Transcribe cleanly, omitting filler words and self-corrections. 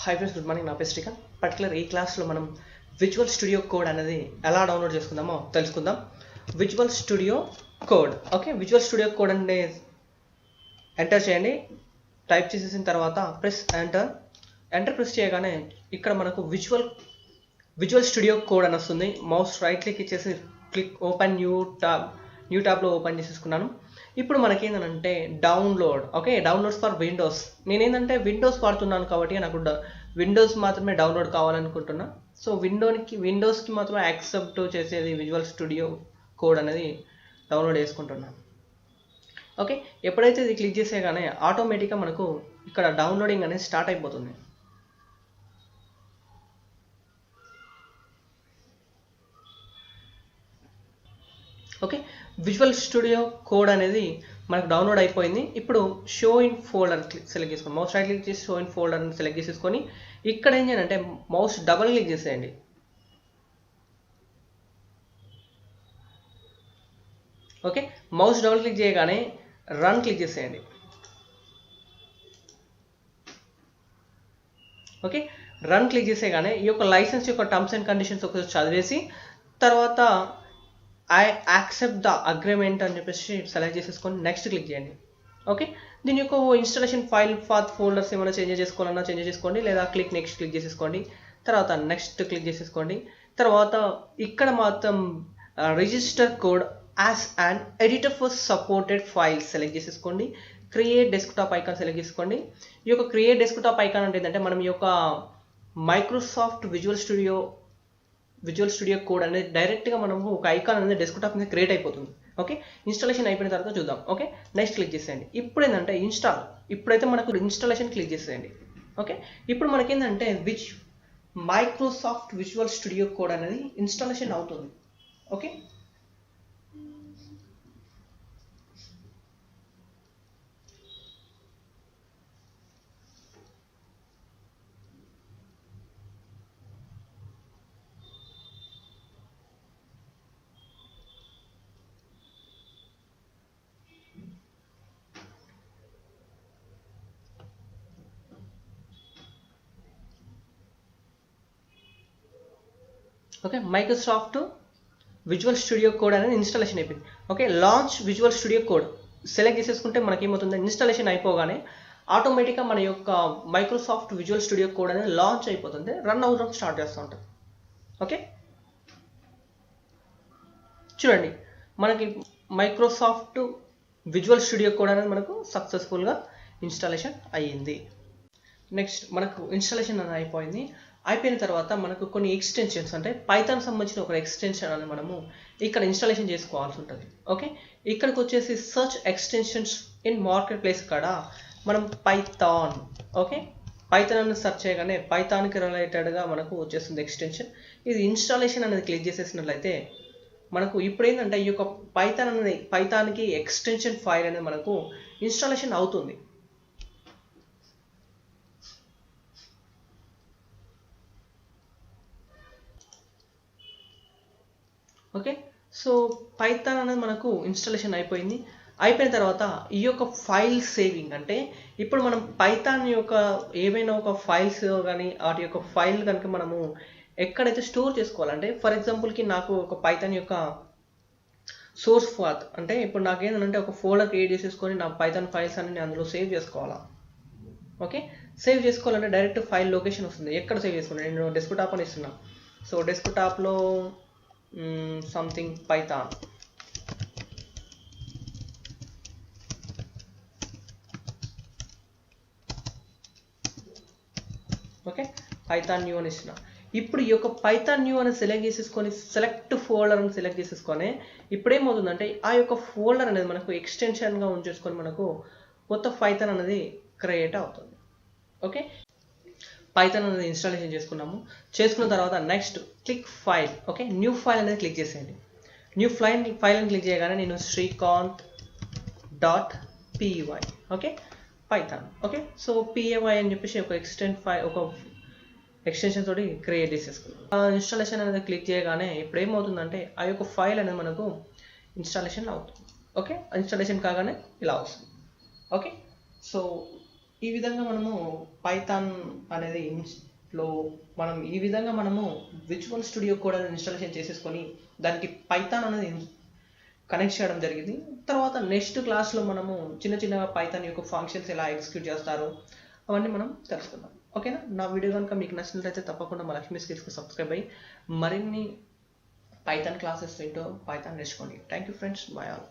Hi friends, good morning. నా పేరు Srikanth. Particular ఈ క్లాస్లో మనం విజువల్ స్టూడియో కోడ్ అనేది ఎలా డౌన్లోడ్ చేసుకుందామో తెలుసుకుందాం. Visual studio code. Okay, visual studio code అంటే ఎంటర్ చేయండి. టైప్ చేసేసిన తర్వాత ప్రెస్ ఎంటర్ ప్రెస్ చేయగానే ఇక్కడ మనకు విజువల్ స్టూడియో కోడ్ అని వస్తుంది. మౌస్ రైట్ క్లిక్ ఇచ్చేసి క్లిక్ ఓపెన్ న్యూ ట్యాబ్లో ఓపెన్ చేసేసుకున్నాను. ఇప్పుడు మనకేంటంటే download. Okay, downloads for Windows. నేనేంటంటే విండోస్ వాడుతున్నాను కాబట్టి నాకు విండోస్ మాత్రమే డౌన్లోడ్ కావాలనుకుంటున్నా. సో విండోస్కి మాత్రమే యాక్సెప్ట్ చేసేది విజువల్ స్టూడియో కోడ్ అనేది డౌన్లోడ్ చేసుకుంటున్నాను. ఓకే, ఎప్పుడైతే ఇది క్లిక్ చేసేగానే ఆటోమేటిక్గా మనకు ఇక్కడ డౌన్లోడింగ్ అనేది స్టార్ట్ అయిపోతుంది. ఓకే, విజువల్ స్టూడియో కోడ్ అనేది మనకు డౌన్లోడ్ అయిపోయింది. ఇప్పుడు షో ఇన్ ఫోల్డర్ సెలెక్ట్ చేసుకోండి. మౌస్ రైట్ క్లిక్ చేసి షో ఇన్ ఫోల్డర్ అని సెలెక్ట్ చేసేసుకొని ఇక్కడ ఏం చేయాలంటే మౌస్ డబల్ క్లిక్ చేసేయండి. ఓకే, మౌస్ డబల్ క్లిక్ చేయగానే రన్ క్లిక్ చేసేయండి. ఓకే, రన్ క్లిక్ చేసేగానే ఈ యొక్క లైసెన్స్ యొక్క టర్మ్స్ అండ్ కండిషన్స్ ఒకసారి చదివేసి తర్వాత ఐ యాక్సెప్ట్ ద అగ్రిమెంట్ అని చెప్పేసి సెలెక్ట్ చేసేసుకొని నెక్స్ట్ క్లిక్ చేయండి. ఓకే, దీని యొక్క ఇన్స్టాలేషన్ ఫైల్ పాత్ ఫోల్డర్స్ ఏమైనా చేంజ్ చేసుకోవాలన్నా చేంజ్ చేసుకోండి, లేదా నెక్స్ట్ క్లిక్ చేసేసుకోండి. తర్వాత నెక్స్ట్ క్లిక్ చేసేసుకోండి. తర్వాత ఇక్కడ మాత్రం register code as an editor for supported files select చేసేసుకోండి. క్రియేట్ డెస్క్టాప్ ఐకాన్ సెలెక్ట్ చేసుకోండి. ఈ యొక్క క్రియేట్ డెస్క్టాప్ ఐకాన్ అంటే ఏంటంటే మనం ఈ యొక్క మైక్రోసాఫ్ట్ విజువల్ స్టూడియో కోడ్ అనేది డైరెక్ట్గా మనము ఒక ఐకాన్ అనేది డెస్క్టాప్ మీద క్రియేట్ అయిపోతుంది. ఓకే, ఇన్స్టాలేషన్ అయిపోయిన తర్వాత చూద్దాం. ఓకే, నెక్స్ట్ క్లిక్ చేసేయండి. ఇప్పుడు ఏంటంటే ఇప్పుడైతే మనకు ఇన్స్టాలేషన్ క్లిక్ చేసేయండి. ఓకే, ఇప్పుడు మనకేంటంటే మైక్రోసాఫ్ట్ విజువల్ స్టూడియో కోడ్ అనేది ఇన్స్టాలేషన్ అవుతుంది. Okay, okay, Microsoft visual studio code అనేది ఇన్స్టాలేషన్ అయిపోయింది. Okay, launch visual studio code select చేసేసుకుంటే మనకి ఏమవుతుంది, ఇన్స్టాలేషన్ అయిపోగానే ఆటోమేటిక్గా మన యొక్క మైక్రోసాఫ్ట్ విజువల్ స్టూడియో కోడ్ అనేది లాంచ్ అయిపోతుంది, రన్ అవ్వడం స్టార్ట్ చేస్తూ ఉంటుంది. ఓకే, చూడండి మనకి మైక్రోసాఫ్ట్ విజువల్ స్టూడియో కోడ్ అనేది మనకు సక్సెస్ఫుల్గా ఇన్స్టాలేషన్ అయ్యింది. నెక్స్ట్ మనకు ఇన్స్టాలేషన్ అనేది అయిపోయిన తర్వాత మనకు కొన్ని ఎక్స్టెన్షన్స్ అంటే పైథాన్ సంబంధించిన ఒక ఎక్స్టెన్షన్ అనేది మనము ఇక్కడ ఇన్స్టాలేషన్ చేసుకోవాల్సి ఉంటుంది. ఓకే, ఇక్కడికి వచ్చేసి search extensions in market place కాడ మనం పైథాన్ అని సెర్చ్ చేయగానే పైథాన్కి రిలేటెడ్గా మనకు వచ్చేస్తుంది ఎక్స్టెన్షన్. ఇది ఇన్స్టాలేషన్ అనేది క్లిక్ చేసేసినట్లయితే మనకు ఇప్పుడు ఏంటంటే ఈ యొక్క పైథాన్కి ఎక్స్టెన్షన్ ఫైల్ అనేది మనకు ఇన్స్టాలేషన్ అవుతుంది. ఓకే, సో పైథాన్ అనేది మనకు ఇన్స్టాలేషన్ అయిపోయిన తర్వాత ఈ యొక్క ఫైల్ సేవింగ్ అంటే ఇప్పుడు మనం పైథాన్ యొక్క ఏవైనా ఒక ఫైల్స్ కానీ వాటి యొక్క ఫైల్ కనుక మనము ఎక్కడైతే స్టోర్ చేసుకోవాలంటే ఫర్ ఎగ్జాంపుల్కి నాకు ఒక పైథాన్ యొక్క సోర్స్ పాత్ అంటే ఇప్పుడు నాకేంటంటే ఒక ఫోల్డర్ క్రియేట్ చేసేసుకొని నా పైథాన్ ఫైల్స్ అన్ని అందులో సేవ్ చేసుకోవాలా. ఓకే, సేవ్ చేసుకోవాలంటే డైరెక్ట్ ఫైల్ లొకేషన్ వస్తుంది. ఎక్కడ సేవ్ చేసుకోండి, నేను డెస్క్టాప్ అని ఇస్తున్నా. సో డెస్క్టాప్లో something python. Okay, python new అని ఇస్తున్నా. ఇప్పుడు ఈ యొక్క పైథాన్ న్యూ అని సెలెక్ట్ చేసేసుకొని సెలెక్ట్ ఫోల్డర్ అని సెలెక్ట్ చేసేసుకొని ఇప్పుడు ఏమవుతుందంటే ఆ యొక్క ఫోల్డర్ అనేది మనకు ఎక్స్టెన్షన్గా ఉంచేసుకొని మనకు కొత్త పైథాన్ అనేది క్రియేట్ అవుతుంది. ఓకే, పైథాన్ అనేది ఇన్స్టాలేషన్ చేసుకున్న తర్వాత next click file. Okay, new file అనేది క్లిక్ చేసేయండి. న్యూ ఫైల్ అని క్లిక్ చేయగానే నేను శ్రీకాంత్.py okay python. Okay, so py అని చెప్పేసి ఒక ఎక్స్టెన్షన్ తోటి క్రియేట్ చేసేసుకున్నాం. ఇన్స్టాలేషన్ అనేది క్లిక్ చేయగానే ఇప్పుడు ఏమవుతుందంటే ఆ యొక్క ఫైల్ అనేది మనకు ఇన్స్టాలేషన్ అవుతుంది. ఓకే, ఇన్స్టాలేషన్ కాగానే ఇలా వస్తుంది. ఓకే, సో ఈ విధంగా మనము పైథాన్ అనేది మనం ఈ విధంగా మనము విజువల్ స్టూడియో కూడా ఇన్స్టాలేషన్ చేసేసుకొని దానికి పైథాన్ అనేది కనెక్ట్ చేయడం జరిగింది. తర్వాత నెక్స్ట్ క్లాస్లో మనము చిన్న చిన్న పైథాన్ యొక్క ఫంక్షన్స్ ఎలా ఎగ్జిక్యూట్ చేస్తారో అవన్నీ మనం తెలుసుకుందాం. ఓకేనా? నా వీడియో కనుక మీకు నచ్చినట్లయితే తప్పకుండా మా లక్ష్మీ స్కిల్స్కి సబ్స్క్రైబ్ అయ్యి మరిన్ని పైథాన్ క్లాసెస్ వింటూ పైథాన్ నేర్చుకోండి. Thank you friends. By all.